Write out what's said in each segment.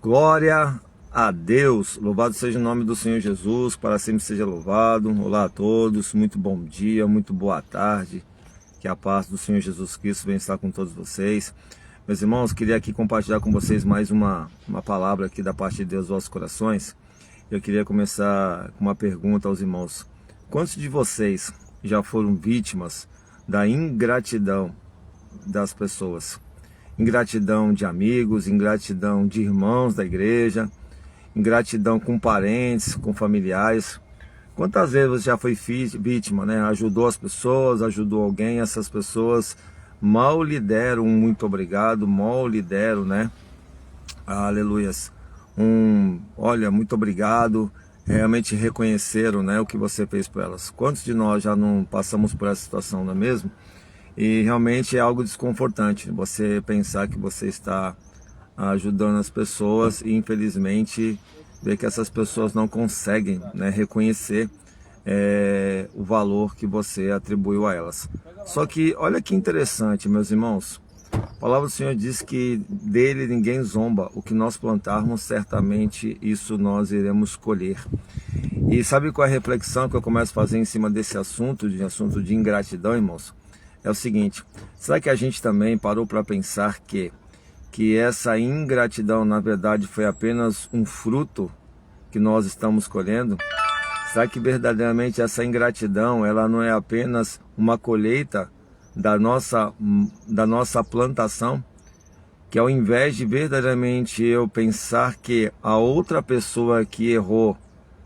Glória a Deus, louvado seja o nome do Senhor Jesus, para sempre seja louvado. Olá a todos, muito bom dia, muito boa tarde, que a paz do Senhor Jesus Cristo venha estar com todos vocês. Meus irmãos, queria aqui compartilhar com vocês mais uma palavra aqui da parte de Deus, vossos corações. Eu queria começar com uma pergunta aos irmãos: quantos de vocês já foram vítimas da ingratidão das pessoas? Ingratidão de amigos, ingratidão de irmãos da igreja, ingratidão com parentes, com familiares. Quantas vezes você já foi vítima, né? Ajudou as pessoas, ajudou alguém, essas pessoas mal lhe deram um muito obrigado, mal lhe deram, né? Aleluias. Olha, muito obrigado. Realmente reconheceram, né, o que você fez por elas. Quantos de nós já não passamos por essa situação, não é mesmo? E realmente é algo desconfortante você pensar que você está ajudando as pessoas e infelizmente ver que essas pessoas não conseguem, né, reconhecer o valor que você atribuiu a elas. Só que olha que interessante, meus irmãos, a palavra do Senhor diz que dele ninguém zomba, o que nós plantarmos certamente isso nós iremos colher. E sabe qual é a reflexão que eu começo a fazer em cima desse assunto de ingratidão, irmãos? É o seguinte: será que a gente também parou para pensar que essa ingratidão na verdade foi apenas um fruto que nós estamos colhendo? Será que verdadeiramente essa ingratidão ela não é apenas uma colheita da nossa plantação? Que ao invés de verdadeiramente eu pensar que a outra pessoa que errou,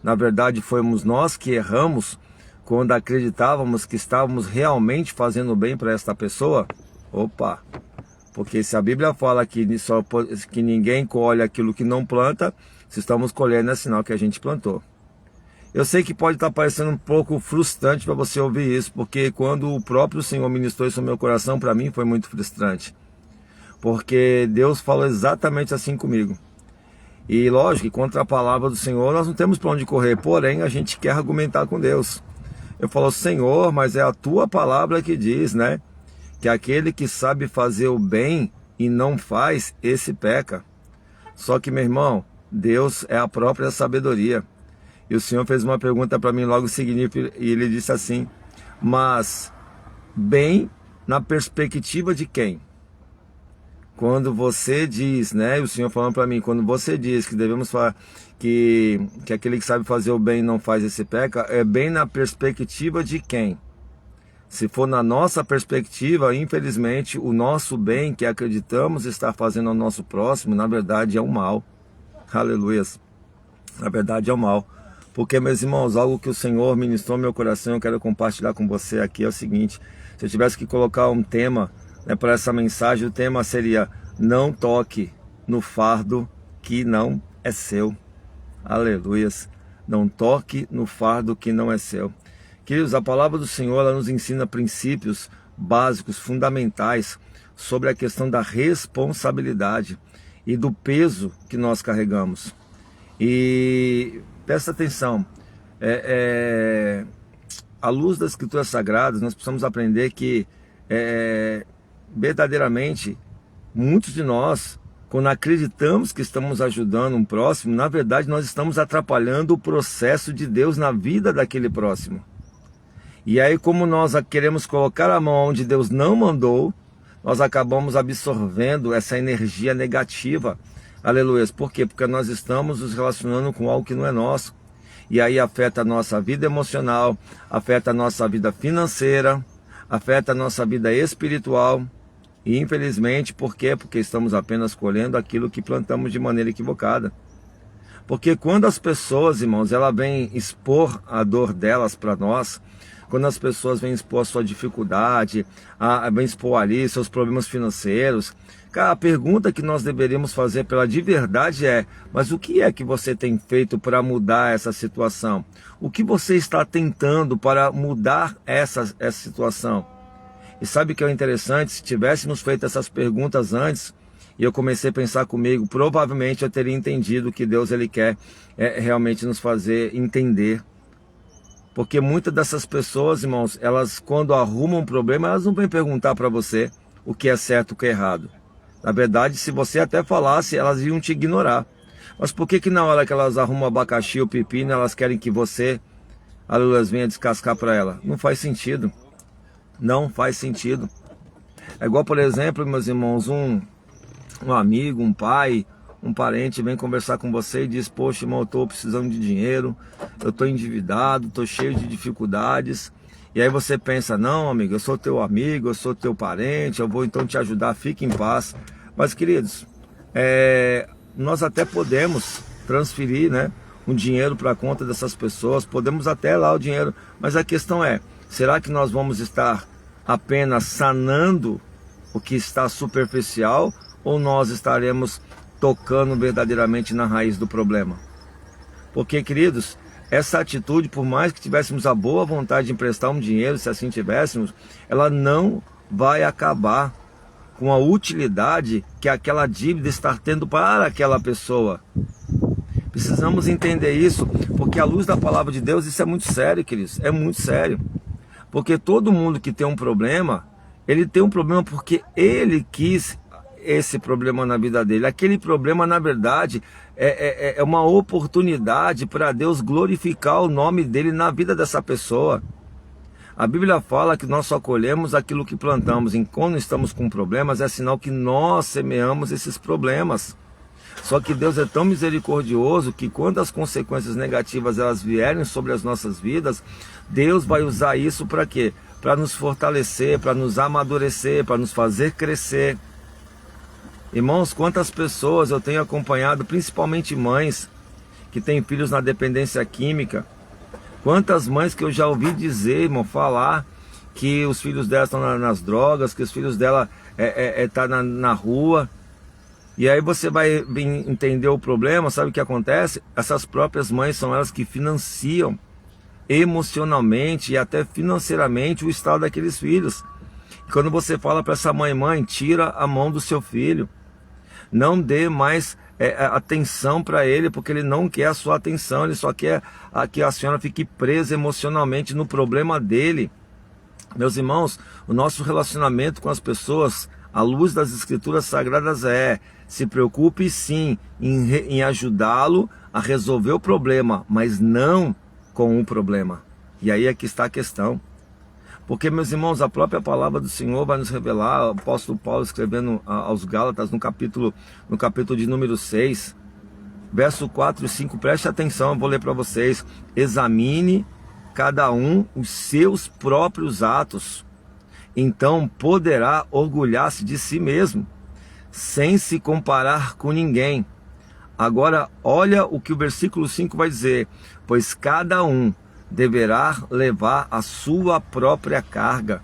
na verdade fomos nós que erramos, quando acreditávamos que estávamos realmente fazendo bem para esta pessoa? Opa! Porque se a Bíblia fala que ninguém colhe aquilo que não planta, se estamos colhendo é sinal que a gente plantou. Eu sei que pode estar parecendo um pouco frustrante para você ouvir isso, porque quando o próprio Senhor ministrou isso no meu coração, para mim foi muito frustrante. Porque Deus falou exatamente assim comigo. E lógico que contra a palavra do Senhor nós não temos para onde correr, porém a gente quer argumentar com Deus. Eu falo: Senhor, mas é a tua palavra que diz, né? Que aquele que sabe fazer o bem e não faz, esse peca. Só que, meu irmão, Deus é a própria sabedoria. E o Senhor fez uma pergunta para mim logo em seguida e ele disse assim: mas bem na perspectiva de quem? Quando você diz, né, o Senhor falando para mim, quando você diz que devemos falar que aquele que sabe fazer o bem e não faz, esse peca, é bem na perspectiva de quem? Se for na nossa perspectiva, infelizmente, o nosso bem que acreditamos estar fazendo ao nosso próximo, na verdade é o mal. Aleluias. Na verdade é o mal. Porque, meus irmãos, algo que o Senhor ministrou no meu coração, eu quero compartilhar com você aqui, é o seguinte: se eu tivesse que colocar um tema, né, para essa mensagem, o tema seria: não toque no fardo que não é seu. Aleluias. Não toque no fardo que não é seu. Queridos, a palavra do Senhor ela nos ensina princípios básicos, fundamentais, sobre a questão da responsabilidade e do peso que nós carregamos. E presta atenção, à luz das Escrituras Sagradas, nós precisamos aprender que verdadeiramente muitos de nós, quando acreditamos que estamos ajudando um próximo, na verdade nós estamos atrapalhando o processo de Deus na vida daquele próximo. E aí, como nós queremos colocar a mão onde Deus não mandou, nós acabamos absorvendo essa energia negativa. Aleluia. Por quê? Porque nós estamos nos relacionando com algo que não é nosso. E aí afeta a nossa vida emocional, afeta a nossa vida financeira, afeta a nossa vida espiritual. E infelizmente, por quê? Porque estamos apenas colhendo aquilo que plantamos de maneira equivocada. Porque quando as pessoas, irmãos, elas vêm expor a dor delas para nós, quando as pessoas vêm expor a sua dificuldade, vêm expor ali seus problemas financeiros, cara, a pergunta que nós deveríamos fazer para ela de verdade é: mas o que é que você tem feito para mudar essa situação? O que você está tentando para mudar essa situação? E sabe o que é interessante? Se tivéssemos feito essas perguntas antes, e eu comecei a pensar comigo, provavelmente eu teria entendido que Deus ele quer realmente nos fazer entender. Porque muitas dessas pessoas, irmãos, elas quando arrumam um problema, elas não vêm perguntar para você o que é certo e o que é errado. Na verdade, se você até falasse, elas iam te ignorar. Mas por que na hora que elas arrumam o abacaxi ou o pepino, elas querem que você, aleluia, venha descascar para ela? Não faz sentido. Não faz sentido. É igual, por exemplo, meus irmãos, um amigo, um pai, um parente vem conversar com você e diz: poxa, irmão, eu estou precisando de dinheiro, eu estou endividado, estou cheio de dificuldades. E aí você pensa: não, amigo, eu sou teu amigo, eu sou teu parente, eu vou então te ajudar, fique em paz. Mas, queridos, nós até podemos transferir, né, um dinheiro para a conta dessas pessoas, podemos até lá o dinheiro, mas a questão é: será que nós vamos estar apenas sanando o que está superficial, ou nós estaremos tocando verdadeiramente na raiz do problema? Porque, queridos, essa atitude, por mais que tivéssemos a boa vontade de emprestar um dinheiro, se assim tivéssemos, ela não vai acabar com a utilidade que aquela dívida está tendo para aquela pessoa. Precisamos entender isso, porque à luz da palavra de Deus, isso é muito sério, queridos, é muito sério. Porque todo mundo que tem um problema, ele tem um problema porque ele quis esse problema na vida dele. Aquele problema, na verdade, é uma oportunidade para Deus glorificar o nome dele na vida dessa pessoa. A Bíblia fala que nós só colhemos aquilo que plantamos. E quando estamos com problemas, é sinal que nós semeamos esses problemas. Só que Deus é tão misericordioso que quando as consequências negativas elas vierem sobre as nossas vidas, Deus vai usar isso para quê? Para nos fortalecer, para nos amadurecer, para nos fazer crescer. Irmãos, quantas pessoas eu tenho acompanhado, principalmente mães que têm filhos na dependência química. Quantas mães que eu já ouvi dizer, irmão, falar que os filhos dela estão nas drogas, que os filhos dela estão na rua. E aí você vai entender o problema, sabe o que acontece? Essas próprias mães são elas que financiam emocionalmente e até financeiramente o estado daqueles filhos. E quando você fala para essa mãe, tira a mão do seu filho. Não dê mais atenção para ele, porque ele não quer a sua atenção, ele só quer que a senhora fique presa emocionalmente no problema dele. Meus irmãos, o nosso relacionamento com as pessoas, à luz das escrituras sagradas, se preocupe sim em ajudá-lo a resolver o problema, mas não com o problema. E aí é que está a questão. Porque, meus irmãos, a própria palavra do Senhor vai nos revelar, o apóstolo Paulo escrevendo aos Gálatas no capítulo de número 6, verso 4 e 5, preste atenção, eu vou ler para vocês: examine cada um os seus próprios atos, então poderá orgulhar-se de si mesmo, sem se comparar com ninguém. Agora, olha o que o versículo 5 vai dizer: pois cada um deverá levar a sua própria carga.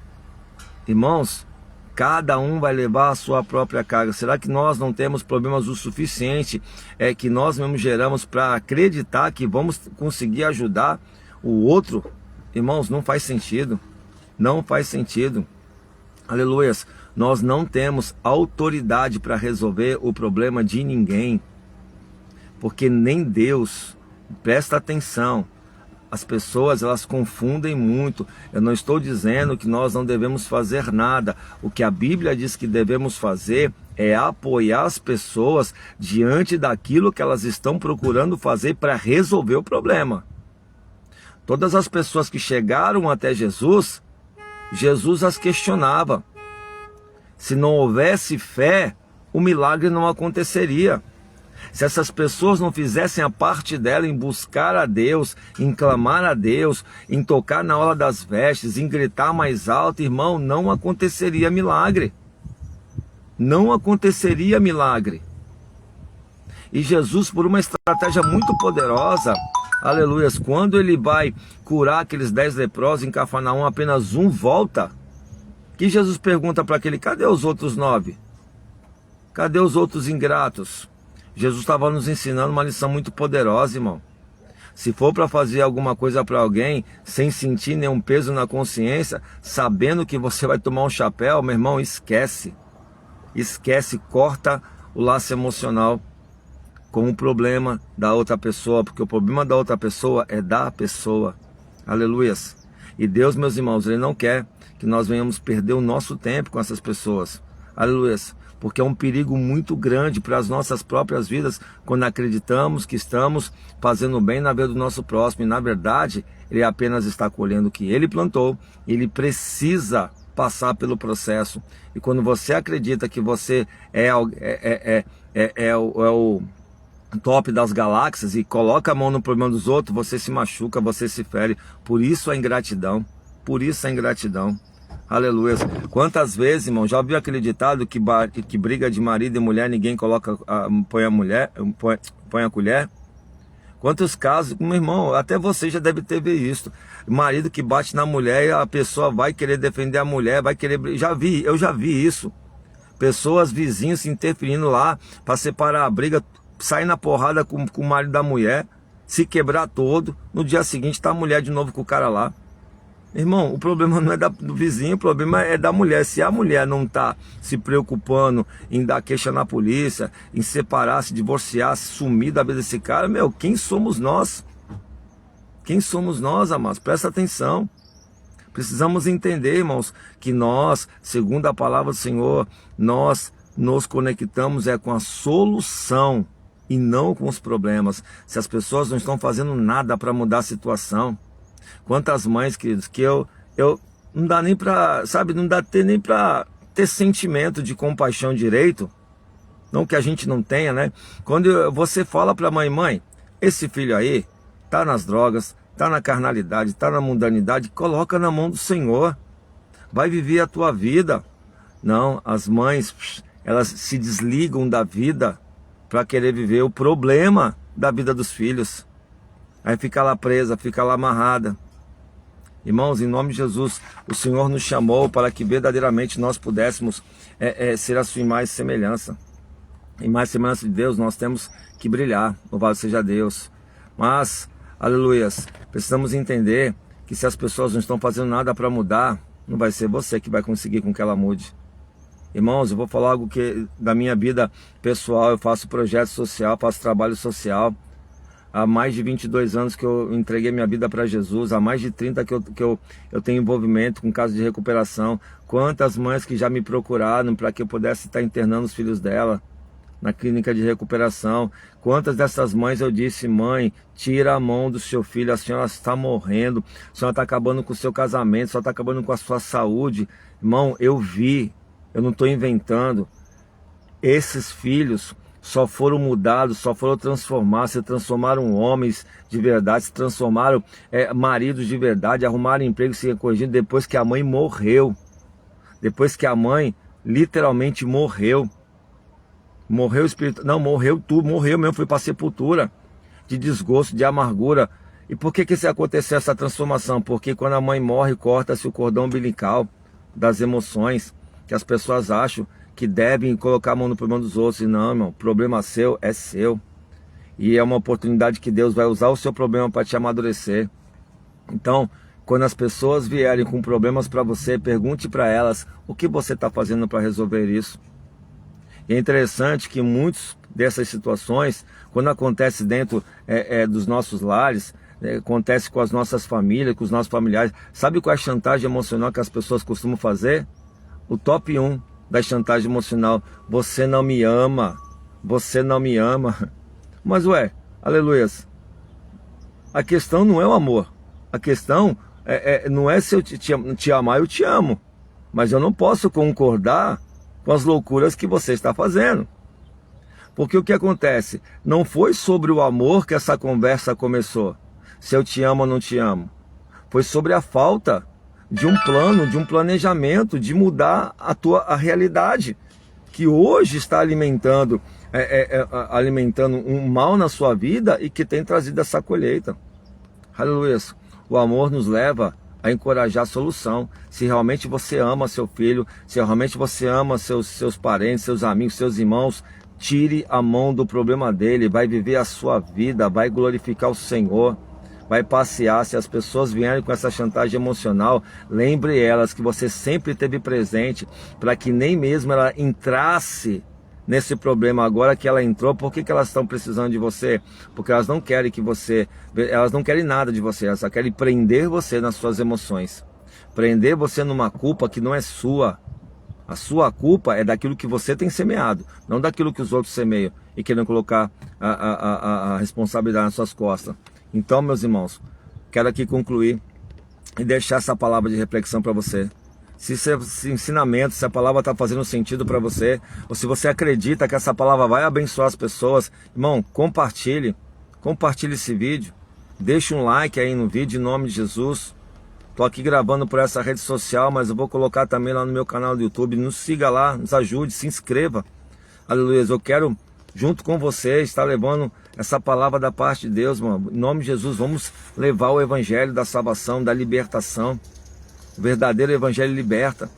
Irmãos, cada um vai levar a sua própria carga. Será que nós não temos problemas o suficiente que nós mesmos geramos para acreditar que vamos conseguir ajudar o outro? Irmãos, não faz sentido. Não faz sentido. Aleluias. Nós não temos autoridade para resolver o problema de ninguém. Porque nem Deus. Presta atenção. As pessoas, elas confundem muito. Eu não estou dizendo que nós não devemos fazer nada. O que a Bíblia diz que devemos fazer é apoiar as pessoas diante daquilo que elas estão procurando fazer para resolver o problema. Todas as pessoas que chegaram até Jesus, Jesus as questionava. Se não houvesse fé, o milagre não aconteceria. Se essas pessoas não fizessem a parte dela em buscar a Deus, em clamar a Deus, em tocar na orla das vestes, em gritar mais alto, irmão, não aconteceria milagre. Não aconteceria milagre. E Jesus, por uma estratégia muito poderosa, aleluias, quando ele vai curar aqueles 10 leprosos em Cafarnaum, apenas um volta. Que Jesus pergunta para aquele: cadê os outros 9? Cadê os outros ingratos? Jesus estava nos ensinando uma lição muito poderosa, irmão. Se for para fazer alguma coisa para alguém, sem sentir nenhum peso na consciência, sabendo que você vai tomar um chapéu, meu irmão, esquece. Esquece, corta o laço emocional com o problema da outra pessoa, porque o problema da outra pessoa é da pessoa. Aleluias. E Deus, meus irmãos, Ele não quer que nós venhamos perder o nosso tempo com essas pessoas. Aleluias. porque é um perigo muito grande para as nossas próprias vidas quando acreditamos que estamos fazendo bem na vida do nosso próximo, e na verdade ele apenas está colhendo o que ele plantou. Ele precisa passar pelo processo, e quando você acredita que você é o top das galáxias e coloca a mão no problema dos outros, você se machuca, você se fere. Por isso a ingratidão, por isso a ingratidão. Aleluia. Quantas vezes, irmão, já ouviu aquele ditado que briga de marido e mulher, ninguém põe a colher? Quantos casos, meu irmão, até você já deve ter visto isso. Marido que bate na mulher e a pessoa vai querer defender a mulher, vai querer... Eu já vi isso. Pessoas, vizinhos se interferindo lá para separar a briga, sair na porrada com o marido da mulher, se quebrar todo, no dia seguinte tá a mulher de novo com o cara lá. Irmão, o problema não é do vizinho, o problema é da mulher. Se a mulher não está se preocupando em dar queixa na polícia, em separar, se divorciar, se sumir da vida desse cara, meu, quem somos nós? Quem somos nós, amados? Presta atenção. Precisamos entender, irmãos, que nós, segundo a palavra do Senhor, nós nos conectamos com a solução e não com os problemas. Se as pessoas não estão fazendo nada para mudar a situação. Quantas mães, queridos, que eu não dá nem para, sabe, não dá nem para ter sentimento de compaixão direito. Não que a gente não tenha, né? Quando você fala para a mãe, esse filho aí tá nas drogas, tá na carnalidade, tá na mundanidade, coloca na mão do Senhor. Vai viver a tua vida. Não, as mães, elas se desligam da vida para querer viver o problema da vida dos filhos. Aí fica lá presa, fica lá amarrada. Irmãos, em nome de Jesus, o Senhor nos chamou para que verdadeiramente nós pudéssemos ser a sua imagem e semelhança. Imagem e semelhança de Deus, nós temos que brilhar, louvado seja Deus. Mas, aleluias, precisamos entender que se as pessoas não estão fazendo nada para mudar, não vai ser você que vai conseguir com que ela mude. Irmãos, eu vou falar algo que da minha vida pessoal, eu faço projeto social, faço trabalho social. Há mais de 22 anos que eu entreguei minha vida para Jesus, há mais de 30 que eu tenho envolvimento com casos de recuperação. Quantas mães que já me procuraram para que eu pudesse estar internando os filhos dela na clínica de recuperação. Quantas dessas mães eu disse, mãe, tira a mão do seu filho, a senhora está morrendo, a senhora está acabando com o seu casamento, a senhora está acabando com a sua saúde. Irmão, eu vi, eu não estou inventando. Esses filhos só foram mudados, só foram transformados, se transformaram homens de verdade, se transformaram maridos de verdade, arrumaram emprego, se corrigindo depois que a mãe morreu. Depois que a mãe literalmente morreu. Morreu espírito, não, morreu tudo, morreu mesmo, foi para a sepultura, de desgosto, de amargura. E por que isso aconteceu, essa transformação? Porque quando a mãe morre, corta-se o cordão umbilical das emoções, que as pessoas acham que devem colocar a mão no problema dos outros. E não, irmão, problema seu é seu. E é uma oportunidade que Deus vai usar o seu problema para te amadurecer. Então, quando as pessoas vierem com problemas para você, pergunte para elas o que você está fazendo para resolver isso. E é interessante que muitas dessas situações, quando acontece dentro dos nossos lares, acontece com as nossas famílias, com os nossos familiares. Sabe qual é a chantagem emocional que as pessoas costumam fazer? O top 1 da chantagem emocional: você não me ama, você não me ama. Mas aleluias, a questão não é o amor, a questão não é se eu te amar, eu te amo, mas eu não posso concordar com as loucuras que você está fazendo. Porque o que acontece? Não foi sobre o amor que essa conversa começou, se eu te amo ou não te amo. Foi sobre a falta de um plano, de um planejamento, de mudar a realidade, que hoje está alimentando um mal na sua vida e que tem trazido essa colheita. Aleluia. O amor nos leva a encorajar a solução. Se realmente você ama seu filho, se realmente você ama seus parentes, seus amigos, seus irmãos, tire a mão do problema dele, vai viver a sua vida, vai glorificar o Senhor. Vai passear. Se as pessoas vierem com essa chantagem emocional, lembre elas que você sempre esteve presente, para que nem mesmo ela entrasse nesse problema. Agora que ela entrou, por que elas estão precisando de você? Porque elas não querem elas não querem nada de você, elas só querem prender você nas suas emoções, prender você numa culpa que não é sua. A sua culpa é daquilo que você tem semeado, não daquilo que os outros semeiam e querem colocar a responsabilidade nas suas costas. Então, meus irmãos, quero aqui concluir e deixar essa palavra de reflexão para você. Se esse ensinamento, se a palavra está fazendo sentido para você, ou se você acredita que essa palavra vai abençoar as pessoas, irmão, compartilhe esse vídeo, deixe um like aí no vídeo em nome de Jesus. Estou aqui gravando por essa rede social, mas eu vou colocar também lá no meu canal do YouTube. Nos siga lá, nos ajude, se inscreva. Aleluia, eu quero, junto com você, estar levando essa palavra da parte de Deus, mano. Em nome de Jesus, vamos levar o evangelho da salvação, da libertação. O verdadeiro evangelho liberta.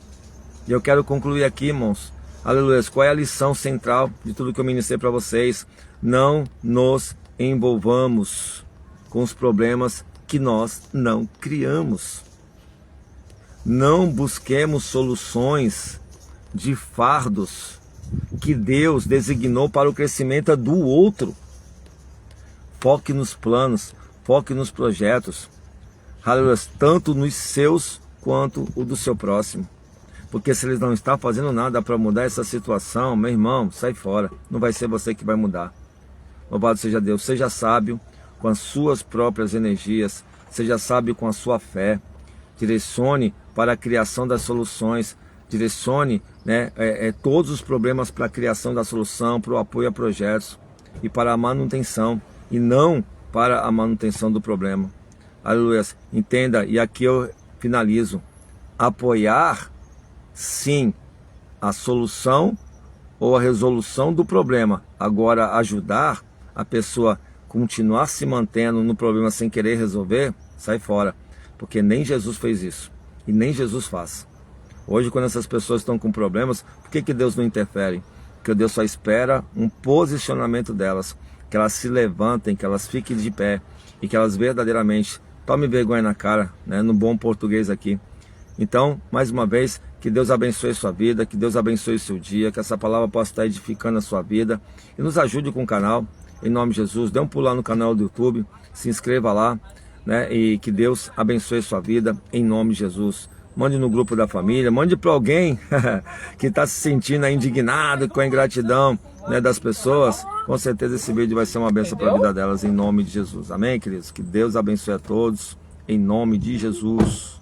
E eu quero concluir aqui, irmãos. Aleluia, qual é a lição central de tudo que eu ministrei para vocês? Não nos envolvamos com os problemas que nós não criamos. Não busquemos soluções de fardos que Deus designou para o crescimento do outro. Foque nos planos, foque nos projetos, aleluia, tanto nos seus quanto o do seu próximo. Porque se eles não estão fazendo nada para mudar essa situação, meu irmão, sai fora. Não vai ser você que vai mudar. Louvado seja Deus. Seja sábio com as suas próprias energias. Seja sábio com a sua fé. Direcione para a criação das soluções. Direcione, né, todos os problemas para a criação da solução, para o apoio a projetos e para a manutenção. E não para a manutenção do problema. Aleluia. Entenda, e aqui eu finalizo. Apoiar, sim, a solução ou a resolução do problema. Agora, ajudar a pessoa continuar se mantendo no problema sem querer resolver, sai fora. Porque nem Jesus fez isso. E nem Jesus faz. Hoje, quando essas pessoas estão com problemas, por que Deus não interfere? Porque Deus só espera um posicionamento delas. Que elas se levantem, que elas fiquem de pé. E que elas verdadeiramente tomem vergonha na cara, né, no bom português aqui. Então, mais uma vez, que Deus abençoe sua vida, que Deus abençoe seu dia, que essa palavra possa estar edificando a sua vida. E nos ajude com o canal, em nome de Jesus. Dê um pulo lá no canal do YouTube, se inscreva lá, né? E que Deus abençoe sua vida, em nome de Jesus. Mande no grupo da família, mande para alguém que está se sentindo indignado com a ingratidão, né, das pessoas. Com certeza esse vídeo vai ser uma bênção para a vida delas, em nome de Jesus. Amém, queridos? Que Deus abençoe a todos, em nome de Jesus.